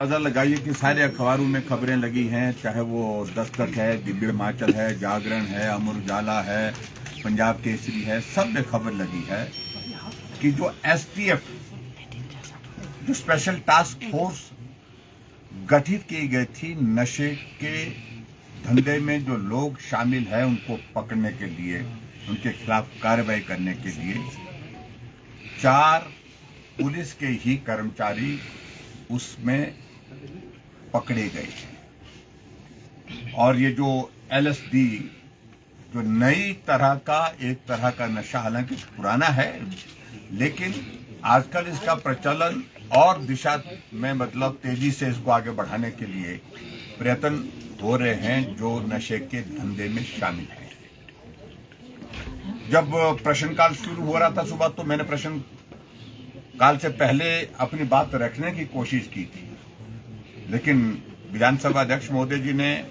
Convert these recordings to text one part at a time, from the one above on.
अंदाजा लगाइए कि सारे अखबारों में खबरें लगी हैं, चाहे वो दस्तक है, दिव्य हिमाचल है, जागरण है, अमर उजाला है, पंजाब केसरी है, सब में खबर लगी है कि जो एसटीएफ, जो स्पेशल टास्क फोर्स गठित की गई थी नशे के धंधे में जो लोग शामिल हैं उनको पकड़ने के लिए, उनके खिलाफ कार्रवाई करने के लिए 4 पुलिस के ही कर्मचारी उसमें पकड़े गए हैं। और ये जो एलएसडी, जो नई तरह का, एक तरह का नशा, हालांकि पुराना है लेकिन आजकल इसका प्रचलन और दिशा में, मतलब तेजी से इसको आगे बढ़ाने के लिए प्रयत्न हो रहे हैं जो नशे के धंधे में शामिल हैं। जब प्रश्नकाल शुरू हो रहा था सुबह, तो मैंने प्रश्नकाल से पहले अपनी बात रखने की कोशिश की थी, लेकिन विधानसभा अध्यक्ष महोदय जी ने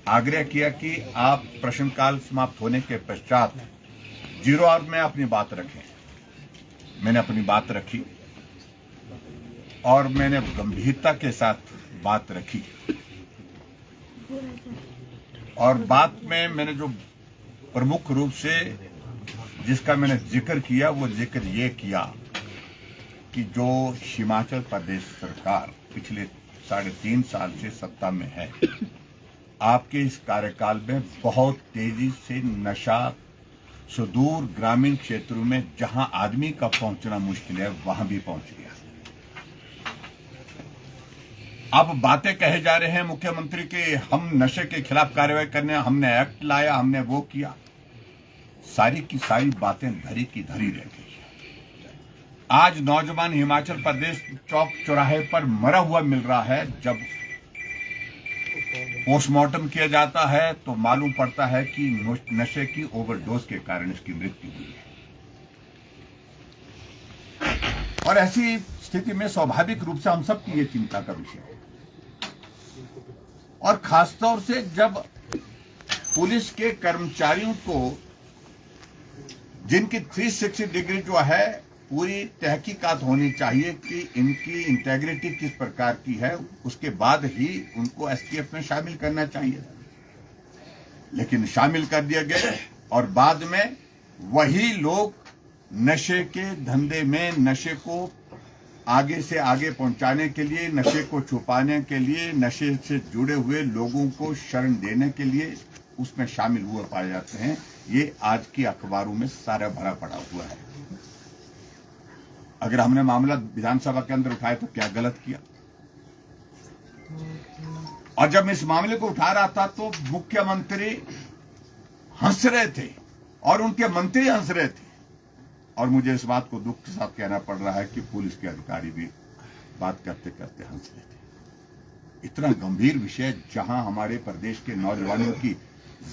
आग्रह किया कि आप प्रश्नकाल समाप्त होने के पश्चात 0 आवर में अपनी बात रखें। मैंने अपनी बात रखी और मैंने गंभीरता के साथ बात रखी, और बात में मैंने जो प्रमुख रूप से जिसका मैंने जिक्र किया, वो जिक्र ये किया कि जो हिमाचल प्रदेश सरकार पिछले 3.5 साल से सत्ता में है, आपके इस कार्यकाल में बहुत तेजी से नशा सुदूर ग्रामीण क्षेत्रों में, जहां आदमी का पहुंचना मुश्किल है, वहां भी पहुंच गया। अब बातें कहे जा रहे हैं मुख्यमंत्री के, हम नशे के खिलाफ कार्रवाई करने, हमने एक्ट लाया, हमने वो किया। सारी की सारी बातें धरी की धरी रह गई। आज नौजवान हिमाचल प्रदेश चौक चौराहे पर मरा हुआ मिल रहा है। जब पोस्टमार्टम किया जाता है तो मालूम पड़ता है कि नशे की ओवरडोज के कारण इसकी मृत्यु हुई है। और ऐसी स्थिति में स्वाभाविक रूप से हम सबकी ये चिंता का विषय है, और खासतौर से जब पुलिस के कर्मचारियों को, जिनकी 360 डिग्री जो है पूरी तहकीकात होनी चाहिए कि इनकी इंटेग्रिटी किस प्रकार की है, उसके बाद ही उनको एसटीएफ में शामिल करना चाहिए। लेकिन शामिल कर दिया गया और बाद में वही लोग नशे के धंधे में, नशे को आगे से आगे पहुंचाने के लिए, नशे को छुपाने के लिए, नशे से जुड़े हुए लोगों को शरण देने के लिए उसमें शामिल हुए पाए जाते हैं। ये आज की अखबारों में सारा भरा पड़ा हुआ है। अगर हमने मामला विधानसभा के अंदर उठाया तो क्या गलत किया? और जब मैं इस मामले को उठा रहा था तो मुख्यमंत्री हंस रहे थे और उनके मंत्री हंस रहे थे, और मुझे इस बात को दुख के साथ कहना पड़ रहा है कि पुलिस के अधिकारी भी बात करते करते हंस रहे थे। इतना गंभीर विषय, जहां हमारे प्रदेश के नौजवानों की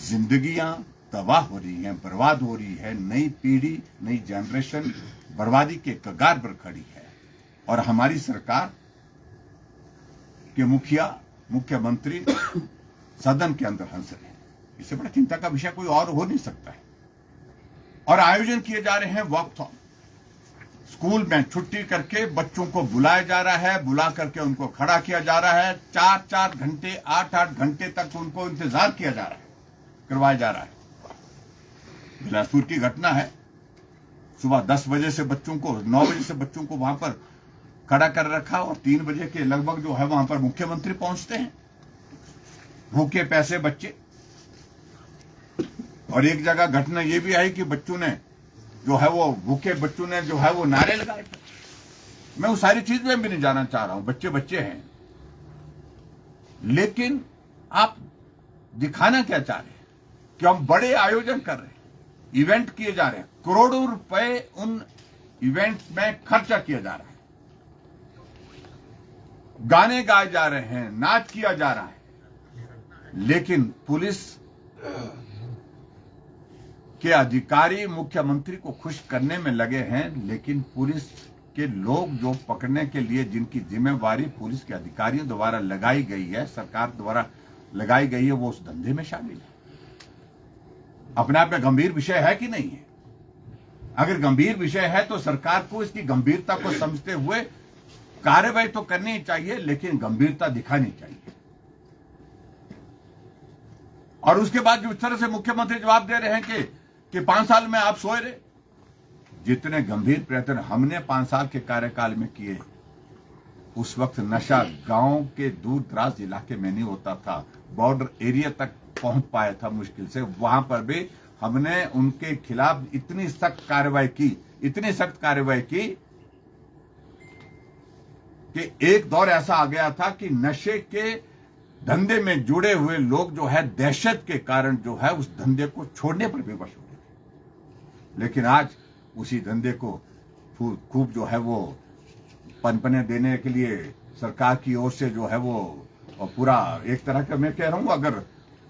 जिंदगियां तबाह हो रही हैं, बर्बाद हो रही है, नई पीढ़ी, नई जनरेशन बर्बादी के कगार पर खड़ी है, और हमारी सरकार के मुखिया, मुख्यमंत्री सदन के अंदर हंस रहे हैं। इससे बड़ा चिंता का विषय कोई और हो नहीं सकता है। और आयोजन किए जा रहे हैं वॉकथॉन, स्कूल में छुट्टी करके बच्चों को बुलाया जा रहा है, बुला करके उनको खड़ा किया जा रहा है, 4-4 घंटे, 8-8 घंटे तक उनको इंतजार किया जा रहा है, करवाया जा रहा है। बिलासपुर की घटना है, सुबह 10 बजे से बच्चों को, 9 बजे से बच्चों को वहां पर खड़ा कर रखा, और 3 बजे के लगभग जो है वहां पर मुख्यमंत्री पहुंचते हैं, भूखे पैसे बच्चे। और एक जगह घटना यह भी आई कि बच्चों ने जो है वो, भूखे बच्चों ने जो है वो नारे लगाए। मैं उस सारी चीज में भी नहीं जाना चाह रहा हूं, बच्चे बच्चे हैं, लेकिन आप दिखाना क्या चाह रहे हैं कि हम बड़े आयोजन कर रहे हैं, इवेंट किए जा रहे हैं, करोड़ों रुपए उन इवेंट में खर्चा किया जा रहा है, गाने गाए जा रहे हैं, नाच किया जा रहा है, लेकिन पुलिस के अधिकारी मुख्यमंत्री को खुश करने में लगे हैं। लेकिन पुलिस के लोग जो पकड़ने के लिए, जिनकी जिम्मेवारी पुलिस के अधिकारियों द्वारा लगाई गई है, सरकार द्वारा लगाई गई है, वो उस धंधे में शामिल है। अपने आप में गंभीर विषय है कि नहीं है? अगर गंभीर विषय है तो सरकार को इसकी गंभीरता को समझते हुए कार्रवाई तो करनी चाहिए, लेकिन गंभीरता दिखानी चाहिए। और उसके बाद जिस तरह से मुख्यमंत्री जवाब दे रहे हैं कि 5 साल में आप सोए रहे, जितने गंभीर प्रयत्न हमने 5 साल के कार्यकाल में किए, उस वक्त नशा गांव के दूर दराज इलाके में नहीं होता था, बॉर्डर एरिया तक पहुंच पाया था मुश्किल से। वहां पर भी हमने उनके खिलाफ इतनी सख्त कार्रवाई की, इतनी सख्त कार्रवाई की कि एक दौर ऐसा आ गया था कि नशे के धंधे में जुड़े हुए लोग जो है दहशत के कारण जो है उस धंधे को छोड़ने पर विवश हो गए। लेकिन आज उसी धंधे को खूब जो है वो पनपने देने के लिए सरकार की ओर से जो है वो पूरा एक तरह का, मैं कह रहा हूं, अगर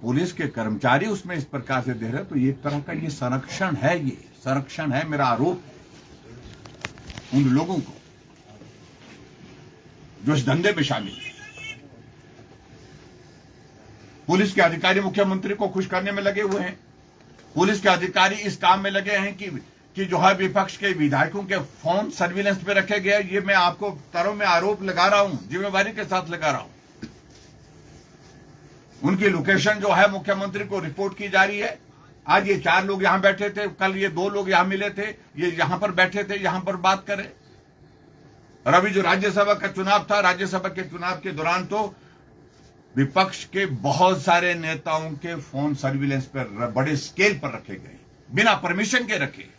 पुलिस के कर्मचारी उसमें इस प्रकार से दे रहे तो एक तरह का ये संरक्षण है, ये संरक्षण है। मेरा आरोप उन लोगों को जो इस धंधे में शामिल है। पुलिस के अधिकारी मुख्यमंत्री को खुश करने में लगे हुए हैं। पुलिस के अधिकारी इस काम में लगे हैं कि जो है विपक्ष के विधायकों के फोन सर्विलेंस पे रखे गए। ये मैं आपको तरों में आरोप लगा रहा हूं, जिम्मेवारी के साथ लगा रहा हूं। उनकी लोकेशन जो है मुख्यमंत्री को रिपोर्ट की जा रही है। आज ये 4 लोग यहां बैठे थे, कल ये 2 लोग यहां मिले थे, ये यहां पर बैठे थे, यहां पर बात करें। और अभी जो राज्यसभा का चुनाव था, राज्यसभा के चुनाव के दौरान तो विपक्ष के बहुत सारे नेताओं के फोन सर्विलेंस पर बड़े स्केल पर रखे गए, बिना परमिशन के रखे।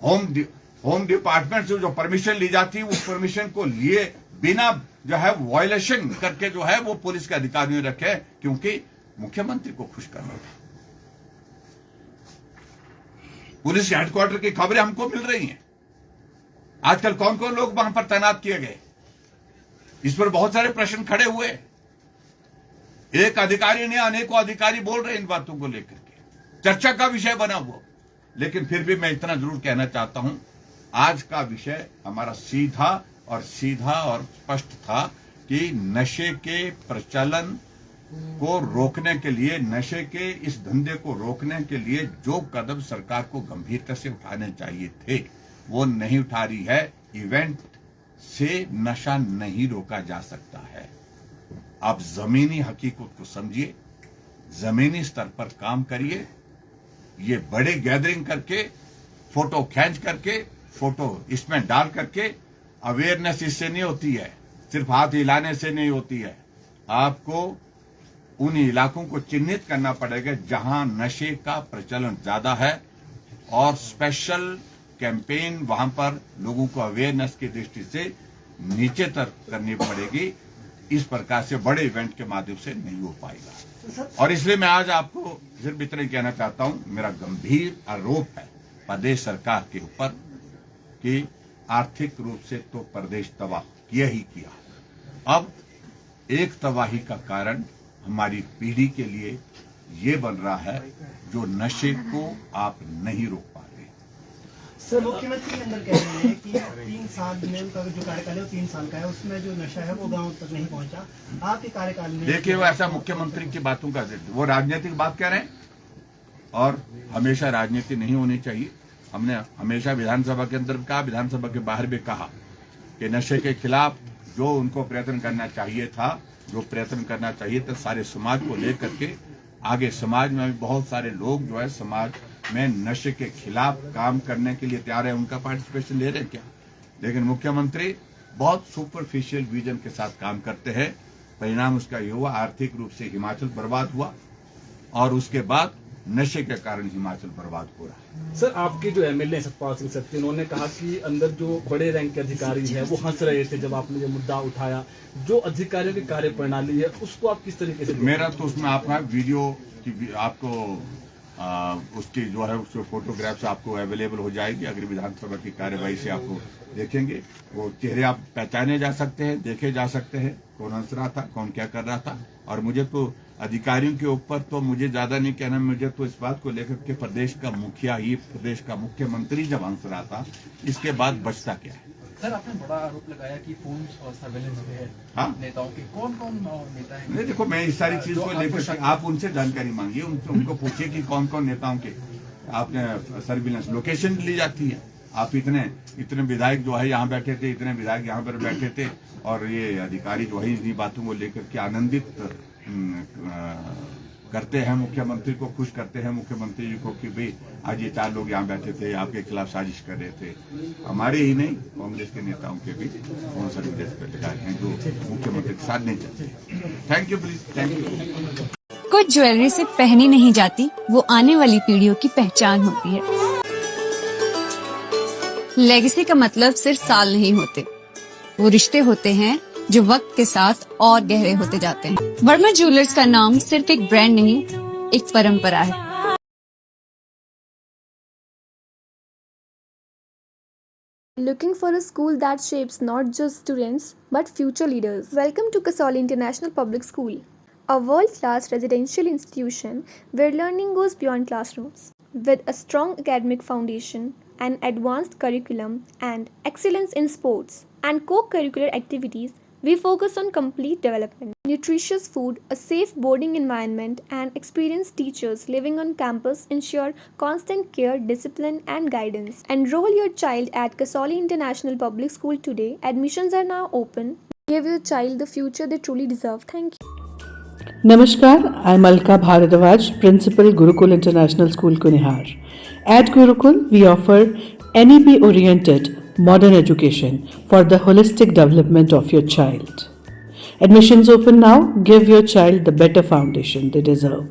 होम डिपार्टमेंट से जो परमिशन ली जाती है, उस परमिशन को लिए बिना जो है वायलेशन करके जो है वो पुलिस के अधिकारियों ने रखे, क्योंकि मुख्यमंत्री को खुश करना था। पुलिस हेडक्वार्टर की खबरें हमको मिल रही हैं। आजकल कौन कौन लोग वहां पर तैनात किए गए, इस पर बहुत सारे प्रश्न खड़े हुए। एक अधिकारी ने, अनेकों अधिकारी बोल रहे इन बातों को लेकर के, चर्चा का विषय बना हुआ। लेकिन फिर भी मैं इतना जरूर कहना चाहता हूं, आज का विषय हमारा सीधा और स्पष्ट था कि नशे के प्रचलन को रोकने के लिए, नशे के इस धंधे को रोकने के लिए जो कदम सरकार को गंभीरता से उठाने चाहिए थे, वो नहीं उठा रही है। इवेंट से नशा नहीं रोका जा सकता है। आप जमीनी हकीकत को समझिए, जमीनी स्तर पर काम करिए। ये बड़े गैदरिंग करके, फोटो खींच करके, फोटो इसमें डाल करके अवेयरनेस इससे नहीं होती है, सिर्फ हाथ हिलाने से नहीं होती है। आपको उन इलाकों को चिन्हित करना पड़ेगा जहां नशे का प्रचलन ज्यादा है, और स्पेशल कैंपेन वहां पर लोगों को अवेयरनेस की दृष्टि से नीचे तक करनी पड़ेगी। इस प्रकार से बड़े इवेंट के माध्यम से नहीं हो पाएगा। और इसलिए मैं आज आपको सिर्फ इतना ही कहना चाहता हूं, मेरा गंभीर आरोप है प्रदेश सरकार के ऊपर कि आर्थिक रूप से तो प्रदेश तबाह किया ही किया। अब एक तबाही का कारण हमारी पीढ़ी के लिए ये बन रहा है जो नशे को आप नहीं रोक पा रहे। सर, मुख्यमंत्री अंदर कह रहे हैं कि 3 साल में उनका जो कार्यकाल है वो 3 साल का है, उसमें जो नशा है वो गांव तक नहीं पहुंचा। आपके कार्यकाल में देखिए, वो ऐसा मुख्यमंत्री की बातों का, वो राजनीतिक बात कह रहे हैं, और हमेशा राजनीति नहीं होनी चाहिए। हमने हमेशा विधानसभा के अंदर कहा, विधानसभा के बाहर भी कहा कि नशे के खिलाफ जो उनको प्रयत्न करना चाहिए था, तो सारे समाज को लेकर के आगे, समाज में भी बहुत सारे लोग जो है समाज में नशे के खिलाफ काम करने के लिए तैयार है, उनका पार्टिसिपेशन ले रहे हैं क्या। लेकिन मुख्यमंत्री बहुत सुपरफिशियल विजन के साथ काम करते हैं। परिणाम उसका ये हुआ, आर्थिक रूप से हिमाचल बर्बाद हुआ, और उसके बाद नशे के कारण हिमाचल बर्बाद हो रहा है। सर, आपके जो एमएलए सतपाल सिंह सत्ती, उन्होंने कहा कि अंदर जो बड़े रैंक के अधिकारी हैं वो हंस रहे थे जब आपने ये मुद्दा उठाया। जो अधिकारियों की कार्य प्रणाली है उसको आप किस तरीके से, मेरा तो उसमें आपका वीडियो की आपको उसकी जो है उसके फोटोग्राफ्स आपको अवेलेबल हो जाएगी। अगर विधानसभा की कार्यवाही से आपको देखेंगे, वो चेहरे आप पहचाने जा सकते हैं, देखे जा सकते हैं, कौन हंस रहा था, कौन क्या कर रहा था। और मुझे तो अधिकारियों के ऊपर तो मुझे ज्यादा नहीं कहना, मुझे तो इस बात को लेकर के प्रदेश का मुखिया ही, प्रदेश का मुख्यमंत्री जब हंस रहा था, इसके बाद बचता क्या है। सर, आपने बड़ा आरोप लगाया कि फोन और सर्वेलेंस पे है। हाँ? नेताओं के कौन नेता है? नहीं, देखो, मैं इस सारी चीज को लेकर आप उनसे जानकारी मांगिए, उनको पूछिए कि कौन कौन नेताओं के आपने सर्विलेंस लोकेशन ली जाती है। आप इतने विधायक जो है यहाँ बैठे थे, इतने विधायक यहाँ पर बैठे थे, और ये अधिकारी जो है इन्हीं बातों को लेकर के आनंदित करते हैं मुख्यमंत्री को, खुश करते हैं मुख्यमंत्री जी को कि भाई आज ये 4 लोग यहाँ बैठे थे, आपके खिलाफ साजिश कर रहे थे। हमारे ही नहीं, कांग्रेस के नेताओं के भी बहुत सारे विदेश लगाए हैं जो मुख्यमंत्री के साथ नहीं चलते। Thank you please, thank you. कुछ ज्वेलरी से पहनी नहीं जाती, वो आने वाली पीढ़ियों की पहचान होती है। लेगेसी का मतलब सिर्फ साल नहीं होते, वो रिश्ते होते हैं जो वक्त के साथ और गहरे होते जाते हैं। वर्मा ज्वेलर्स का नाम सिर्फ एक ब्रांड नहीं, एक परंपरा है। Looking for a school that shapes not just students but future leaders? Welcome to Kasauli International Public School, a world-class residential institution where learning goes beyond classrooms. With a strong academic foundation, an advanced curriculum, and excellence in sports and co-curricular activities, we focus on complete development. Nutritious food, a safe boarding environment, and experienced teachers living on campus ensure constant care, discipline, and guidance. Enroll your child at Kasauli International Public School today. Admissions are now open. Give your child the future they truly deserve. Thank you. Namaskar, I'm Alka Bharadwaj, Principal Gurukul International School, Kunihar. At Gurukul, we offer NEP-oriented modern education for the holistic development of your child. Admissions open now. Give your child the better foundation they deserve.